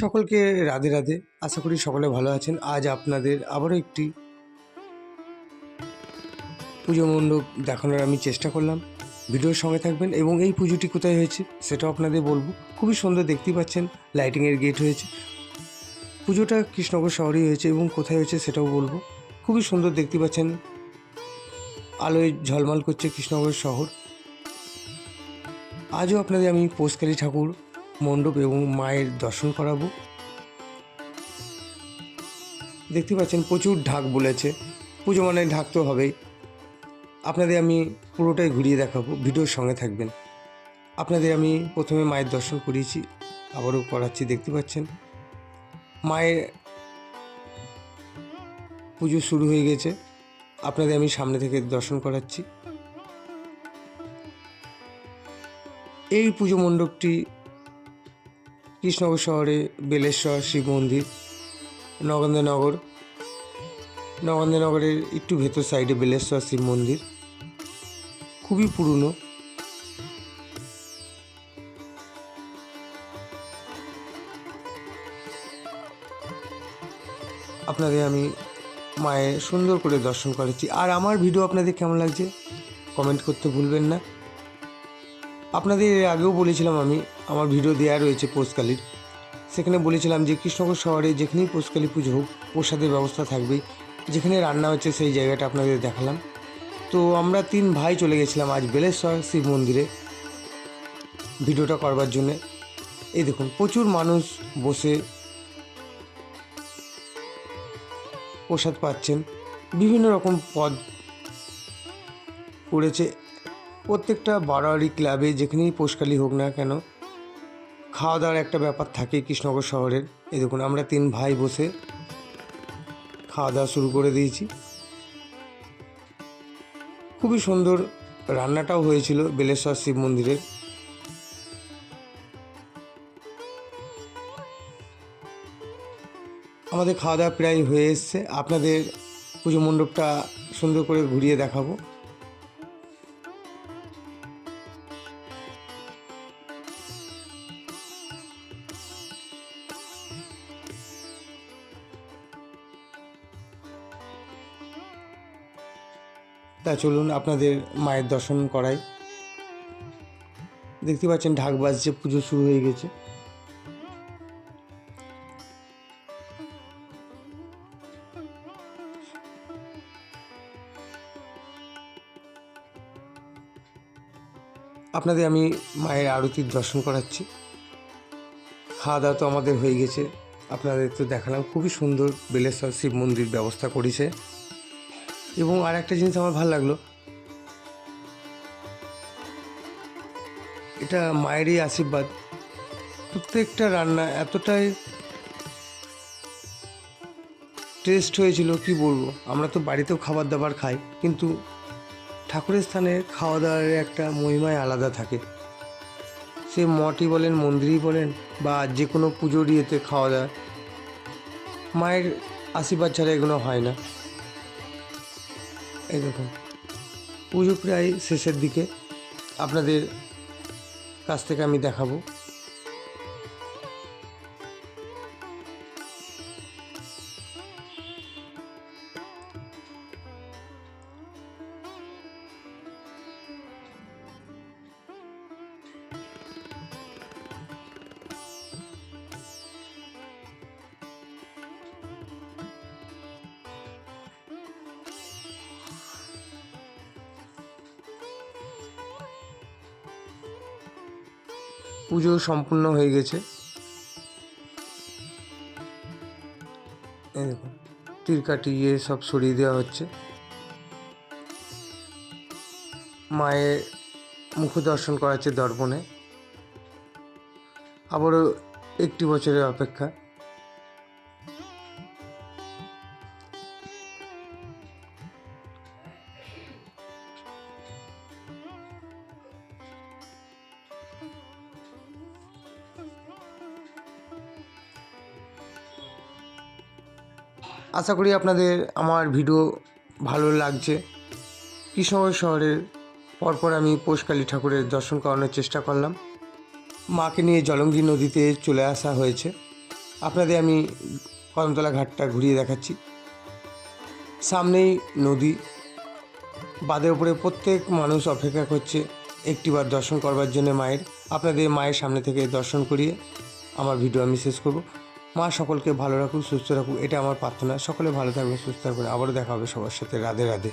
সকলকে রাধে রাধে। আশা করি সকলে ভালো আছেন। আজ আপনাদের আবারও একটি পুজো মণ্ডপ দেখানোর আমি চেষ্টা করলাম। ভিডিওর সঙ্গে থাকবেন এবং এই পুজোটি কোথায় হয়েছে সেটাও আপনাদের বলবো। খুবই সুন্দর, দেখতেই পাচ্ছেন লাইটিংয়ের গেট হয়েছে। পুজোটা কৃষ্ণনগর শহরেই হয়েছে এবং কোথায় হয়েছে সেটাও বলবো। খুবই সুন্দর, দেখতে পাচ্ছেন আলোয় ঝলমল করছে কৃষ্ণনগর শহর। আজও আপনাদের আমি পোষকালী ঠাকুর মণ্ডপ এবং মায়ের দর্শন করাবো। দেখতে পাচ্ছেন প্রচুর ঢাক বলেছে, পুজো মানে ঢাক তো হবেই। আপনাদের আমি পুরোটাই ঘুরিয়ে দেখাবো, ভিডিওর সঙ্গে থাকবেন। আপনাদের আমি প্রথমে মায়ের দর্শন করিয়েছি, আবারও করাচ্ছি। দেখতে পাচ্ছেন মায়ের পুজো শুরু হয়ে গেছে, আপনাদের আমি সামনে থেকে দর্শন করাচ্ছি। এই পুজো মণ্ডপটি কৃষ্ণনগর শহরে বেলেশ্বর শিব মন্দির, নগেন্দ্রনগরের একটু ভেতর সাইডে বেলেশ্বর শিব মন্দির, খুবই পুরনো। আপনাদের আমি মায়ের সুন্দর করে দর্শন করেছি। আর আমার ভিডিও আপনাদের কেমন লাগছে কমেন্ট করতে ভুলবেন না। আপনাদের এর আগেও বলেছিলাম, আমি আমার ভিডিও দেওয়া রয়েছে পোষকালীর, সেখানে বলেছিলাম যে কৃষ্ণনগর শহরে যেখানেই পোষকালী পুজো হোক প্রসাদের ব্যবস্থা থাকবেই। যেখানে রান্না হচ্ছে সেই জায়গাটা আপনাদের দেখালাম। তো আমরা 3 ভাই চলে গেছিলাম আজ বেলেশ্বর শিব মন্দিরে ভিডিওটা করবার জন্যে। এই দেখুন প্রচুর মানুষ বসে প্রসাদ পাচ্ছেন, বিভিন্ন রকম পদ করেছে। প্রত্যেকটা বারোয়ারি ক্লাবে যেখানেই পোষকালী হোক না কেন খাওয়া দাওয়ার একটা ব্যাপার থাকে কৃষ্ণনগর শহরের। এই দেখুন আমরা 3 ভাই বসে খাওয়া দাওয়া শুরু করে দিয়েছি। খুবই সুন্দর রান্নাটাও হয়েছিল বেলেশ্বর শিব মন্দিরের। আমাদের খাওয়া দাওয়া প্রায় হয়ে এসছে, আপনাদের পুজো মণ্ডপটা সুন্দর করে ঘুরিয়ে দেখাবো। তা চলুন আপনাদের মায়ের দর্শন করাই। দেখতে পাচ্ছেন ঢাক বাজছে, পুজো শুরু হয়ে গেছে। আপনাদের আমি মায়ের আরতির দর্শন করাচ্ছি। খাওয়া দাওয়া তো আমাদের হয়ে গেছে, আপনাদের তো দেখালাম। খুবই সুন্দর বেলেশ্বর শিব মন্দির ব্যবস্থা করেছে। এবং আর একটা জিনিস আমার ভালো লাগলো, এটা মায়েরই আশীর্বাদ। প্রত্যেকটা রান্না এতটাই টেস্ট হয়েছিল কি বলবো। আমরা তো বাড়িতেও খাবার দাবার খাই, কিন্তু ঠাকুরের স্থানে খাওয়া দাওয়ার একটা মহিমাই আলাদা থাকে। সে মঠই বলেন, মন্দিরই বলেন, বা যে কোনো পুজোর ইয়েতে খাওয়া দাওয়া, মায়ের আশীর্বাদ ছাড়া এগুলো হয় না। এই দেখুন পুজো প্রায় শেষের দিকে, আপনাদের কাছ থেকে আমি দেখাবো। পুজো সম্পূর্ণ হয়ে গেছে। এই দেখুন তীরকাঠি সব সরিয়ে দেওয়া হচ্ছে। মায়ের মুখ দর্শন করাচ্ছে দর্পণে। আবারও 1 বছরের অপেক্ষা। আশা করি আপনাদের আমার ভিডিও ভালো লাগছে। কৃষ্ণনগর শহরের পরপর আমি পোষকালী ঠাকুরের দর্শন করানোর চেষ্টা করলাম। মাকে নিয়ে জলঙ্গি নদীতে চলে আসা হয়েছে। আপনাদের আমি কদমতলা ঘাটটা ঘুরিয়ে দেখাচ্ছি। সামনেই নদী, বাঁধের উপরে প্রত্যেক মানুষ অপেক্ষা করছে একটিবার দর্শন করবার জন্য মায়ের। আপনাদের মায়ের সামনে থেকে দর্শন করিয়ে আমার ভিডিও আমি শেষ করব। মা সকলকে ভালো রাখুক, সুস্থ রাখুক, এটা আমার প্রার্থনা। সকলে ভালো থাকবে, সুস্থ থাকবে। আবারও দেখা হবে সবার সাথে। রাধে রাধে।